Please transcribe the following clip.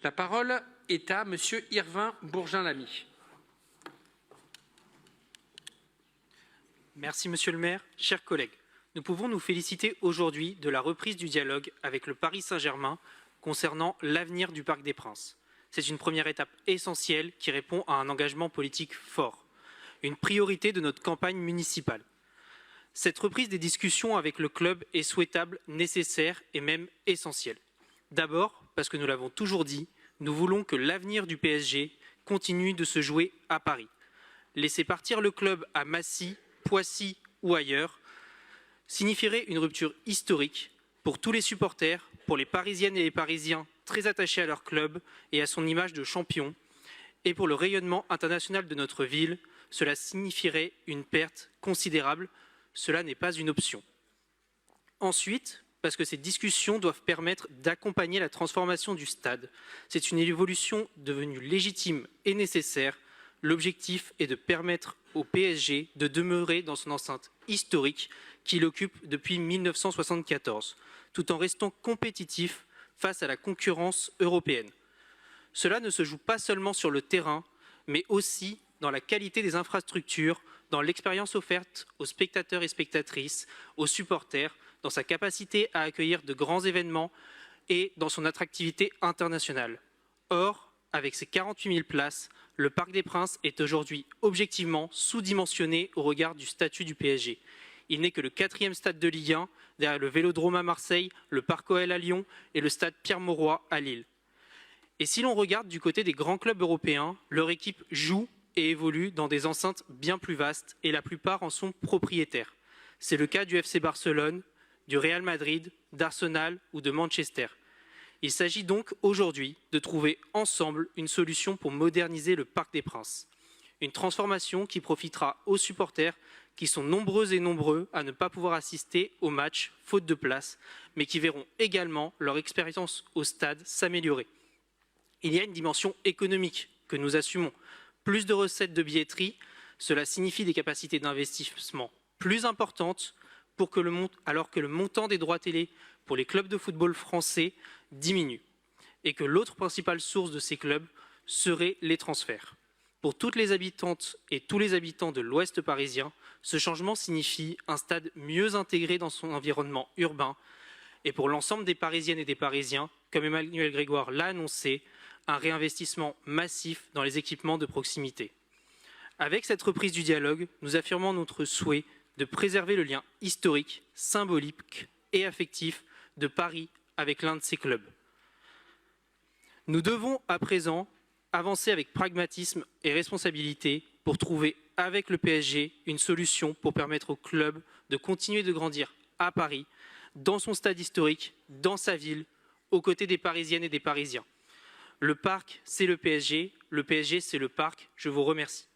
La parole est à Monsieur Irvin Bourgin-Lamy. Merci Monsieur le maire. Chers collègues, nous pouvons nous féliciter aujourd'hui de la reprise du dialogue avec le Paris Saint-Germain concernant l'avenir du Parc des Princes. C'est une première étape essentielle qui répond à un engagement politique fort, une priorité de notre campagne municipale. Cette reprise des discussions avec le club est souhaitable, nécessaire et même essentielle. D'abord, parce que nous l'avons toujours dit, nous voulons que l'avenir du PSG continue de se jouer à Paris. Laisser partir le club à Massy, Poissy ou ailleurs signifierait une rupture historique pour tous les supporters, pour les Parisiennes et les Parisiens très attachés à leur club et à son image de champion, et pour le rayonnement international de notre ville, cela signifierait une perte considérable. Cela n'est pas une option. Ensuite, parce que ces discussions doivent permettre d'accompagner la transformation du stade. C'est une évolution devenue légitime et nécessaire. L'objectif est de permettre au PSG de demeurer dans son enceinte historique qu'il occupe depuis 1974, tout en restant compétitif face à la concurrence européenne. Cela ne se joue pas seulement sur le terrain, mais aussi dans la qualité des infrastructures, dans l'expérience offerte aux spectateurs et spectatrices, aux supporters, dans sa capacité à accueillir de grands événements et dans son attractivité internationale. Or, avec ses 48 000 places, le Parc des Princes est aujourd'hui objectivement sous-dimensionné au regard du statut du PSG. Il n'est que le 4e stade de Ligue 1, derrière le Vélodrome à Marseille, le Parc OL à Lyon et le stade Pierre-Mauroy à Lille. Et si l'on regarde du côté des grands clubs européens, leur équipe joue et évolue dans des enceintes bien plus vastes et la plupart en sont propriétaires. C'est le cas du FC Barcelone, du Real Madrid, d'Arsenal ou de Manchester. Il s'agit donc aujourd'hui de trouver ensemble une solution pour moderniser le Parc des Princes. Une transformation qui profitera aux supporters qui sont nombreux et nombreux à ne pas pouvoir assister au match faute de place, mais qui verront également leur expérience au stade s'améliorer. Il y a une dimension économique que nous assumons. Plus de recettes de billetterie, cela signifie des capacités d'investissement plus importantes alors que le montant des droits télé pour les clubs de football français diminue et que l'autre principale source de ces clubs serait les transferts. Pour toutes les habitantes et tous les habitants de l'Ouest parisien, ce changement signifie un stade mieux intégré dans son environnement urbain et pour l'ensemble des Parisiennes et des Parisiens, comme Emmanuel Grégoire l'a annoncé, un réinvestissement massif dans les équipements de proximité. Avec cette reprise du dialogue, nous affirmons notre souhait de préserver le lien historique, symbolique et affectif de Paris avec l'un de ses clubs. Nous devons à présent avancer avec pragmatisme et responsabilité pour trouver avec le PSG une solution pour permettre au club de continuer de grandir à Paris, dans son stade historique, dans sa ville, aux côtés des Parisiennes et des Parisiens. Le parc, c'est le PSG c'est le parc. Je vous remercie.